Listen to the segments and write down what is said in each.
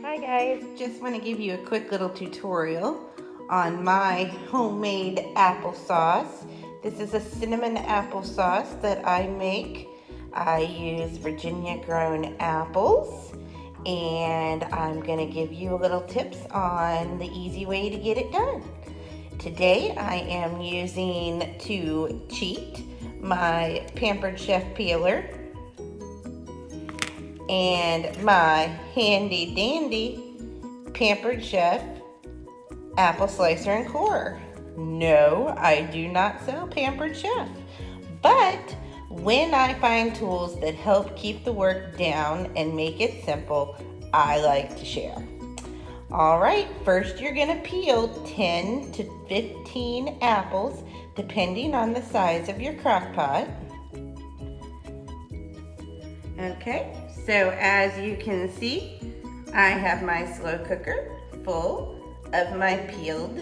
Hi guys, just want to give you a quick little tutorial on my homemade applesauce. This is a cinnamon applesauce that I make. I use Virginia grown apples, and I'm going to give you a little tips on the easy way to get it done. Today I am using, to cheat, my Pampered Chef peeler and my handy dandy Pampered Chef apple slicer and corer. No, I do not sell Pampered Chef, but when I find tools that help keep the work down and make it simple, I like to share. All right, first you're gonna peel 10 to 15 apples, depending on the size of your crock pot. Okay, so as you can see, I have my slow cooker full of my peeled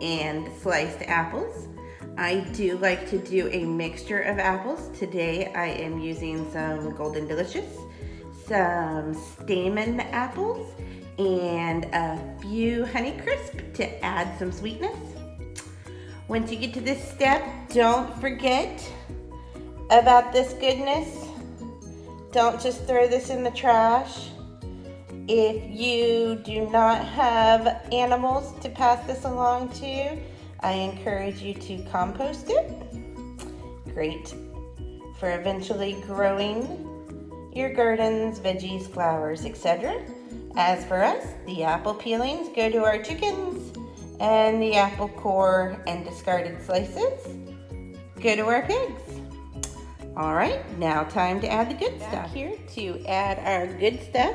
and sliced apples. I do like to do a mixture of apples. Today I am using some Golden Delicious, some Stamen apples, and a few Honey Crisp to add some sweetness. Once you get to this step, don't forget about this goodness. Don't just throw this in the trash. If you do not have animals to pass this along to, I encourage you to compost it. Great for eventually growing your gardens, veggies, flowers, etc. As for us, the apple peelings go to our chickens, and the apple core and discarded slices go to our pigs. All right, now time to add the good stuff. Here to add our good stuff,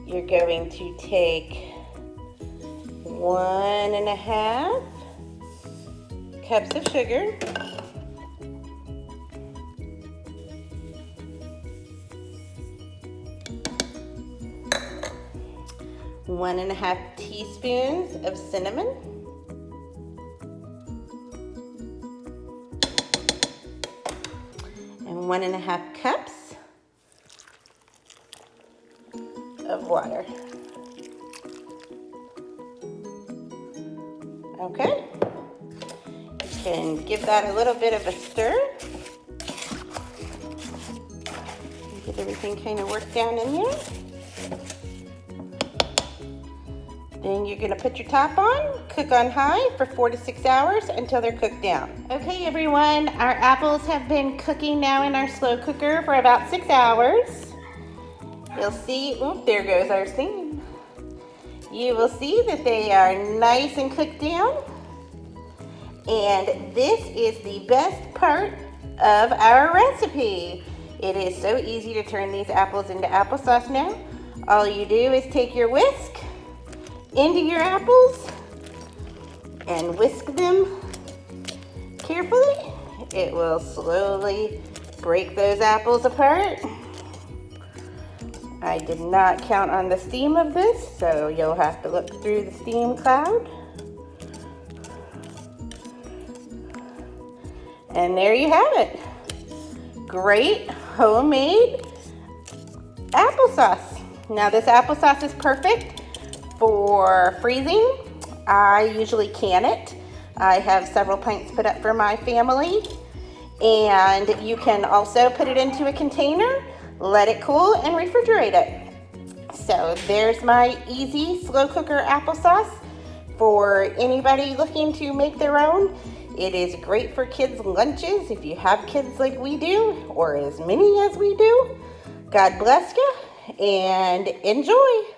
you're going to take 1.5 cups of sugar, 1.5 teaspoons of cinnamon, and 1.5 cups of water. Okay, you can give that a little bit of a stir. Get everything kind of worked down in there. Then you're gonna put your top on, cook on high for 4 to 6 hours until they're cooked down. Okay everyone, our apples have been cooking now in our slow cooker for about 6 hours. You'll see, there goes our steam. You will see that they are nice and cooked down. And this is the best part of our recipe. It is so easy to turn these apples into applesauce now. All you do is take your whisk into your apples and whisk them carefully. It will slowly break those apples apart. I did not count on the steam of this, so you'll have to look through the steam cloud. And there you have it. Great homemade applesauce. Now this applesauce is perfect for freezing. I usually can it. I have several pints put up for my family. And you can also put it into a container, let it cool, and refrigerate it. So there's my easy slow cooker applesauce for anybody looking to make their own. It is great for kids' lunches if you have kids like we do, or as many as we do. God bless you, and enjoy.